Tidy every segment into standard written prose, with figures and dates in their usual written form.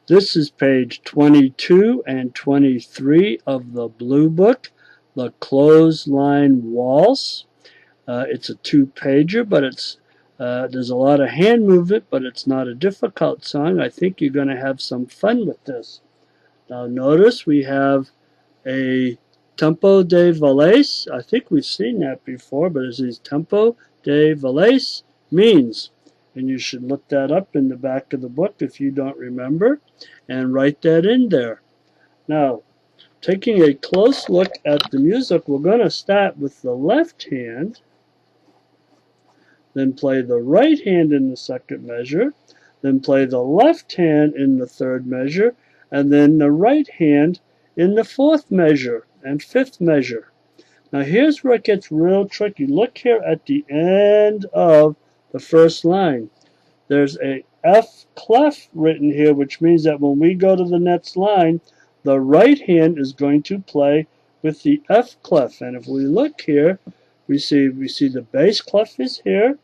This is page 22 and 23 of the Blue Book, The Clothesline Waltz. It's a two-pager, but there's a lot of hand movement, but it's not a difficult song. I think you're going to have some fun with this. Now notice we have a tempo de valse. I think we've seen that before, but it says tempo de valse means. And you should look that up in the back of the book if you don't remember, and write that in there. Now, taking a close look at the music, we're going to start with the left hand, then play the right hand in the second measure, then play the left hand in the third measure, and then the right hand in the fourth measure and fifth measure. Now here's where it gets real tricky. Look here at the end of the first line. There's a F clef written here, which means that when we go to the next line, the right hand is going to play with the F clef. And if we look here, we see the bass clef is here,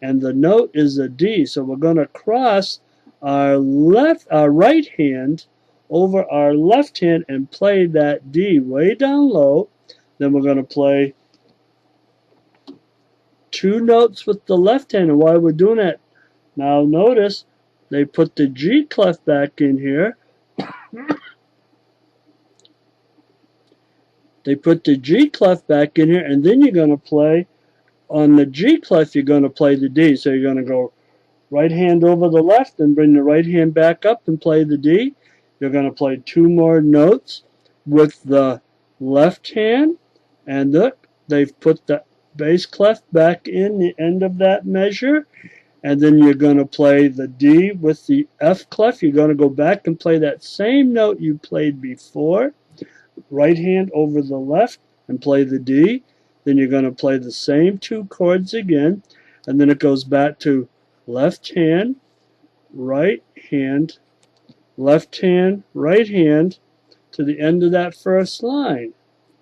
and the note is a D. So we're going to cross our right hand over our left hand and play that D way down low. Then we're going to play two notes with the left hand. And while we're doing that, now notice they put the G clef back in here. They put the G clef back in here, and then you're going to play on the G clef, you're going to play the D. So you're going to go right hand over the left and bring the right hand back up and play the D. You're going to play two more notes with the left hand, and look, they've put the bass clef back in the end of that measure, and then you're going to play the D with the F clef. You're going to go back and play that same note you played before, right hand over the left and play the D. Then you're going to play the same two chords again, and then it goes back to left hand, right hand, left hand, right hand to the end of that first line.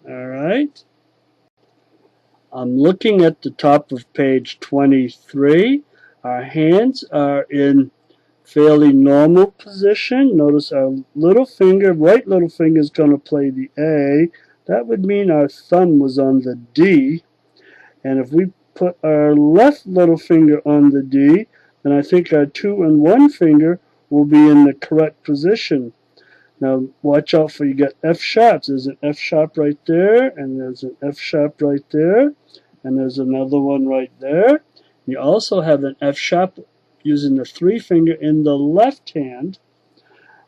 All right? I'm looking at the top of page 23. Our hands are in fairly normal position. Notice our little finger, right little finger, is going to play the A. That would mean our thumb was on the D. And if we put our left little finger on the D, then I think our 2 and 1 finger will be in the correct position. Now watch out for you get F sharps. There's an F sharp right there, and there's an F sharp right there, and there's another one right there. You also have an F sharp using the 3 finger in the left hand.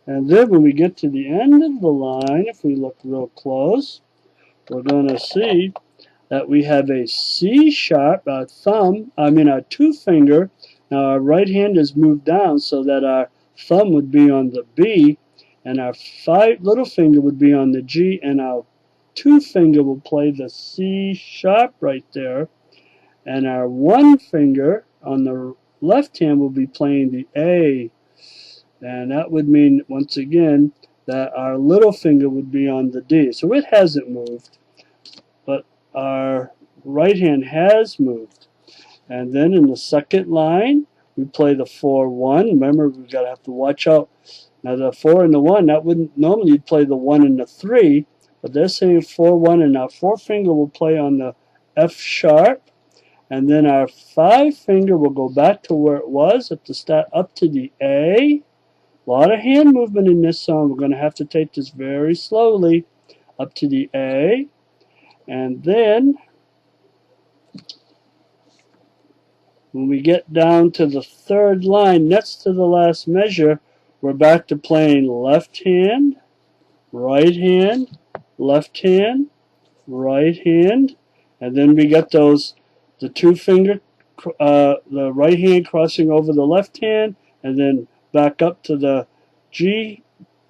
And then when we get to the end of the line, if we look real close, we're going to see that we have a C sharp, our 2 finger. Now our right hand is moved down so that our thumb would be on the B, and our little finger would be on the G, and our 2 finger will play the C sharp right there, and our 1 finger on the left hand will be playing the A. And that would mean, once again, that our little finger would be on the D. So it hasn't moved, but our right hand has moved. And then in the second line, we play the 4-1. Remember, we've got to have to watch out. Now the 4 and the 1, that wouldn't normally you'd play the 1 and the 3, but they're saying 4-1, and our 4 finger will play on the F sharp, and then our 5 finger will go back to where it was at the start, up to the A. A lot of hand movement in this song. We're going to have to take this very slowly up to the A, and then when we get down to the third line next to the last measure, we're back to playing left hand, right hand, left hand, right hand, and then we get the 2 finger, the right hand crossing over the left hand, and then back up to the G,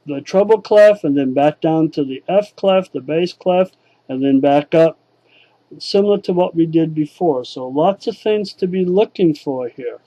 the treble clef, and then back down to the F clef, the bass clef, and then back up, similar to what we did before. So lots of things to be looking for here.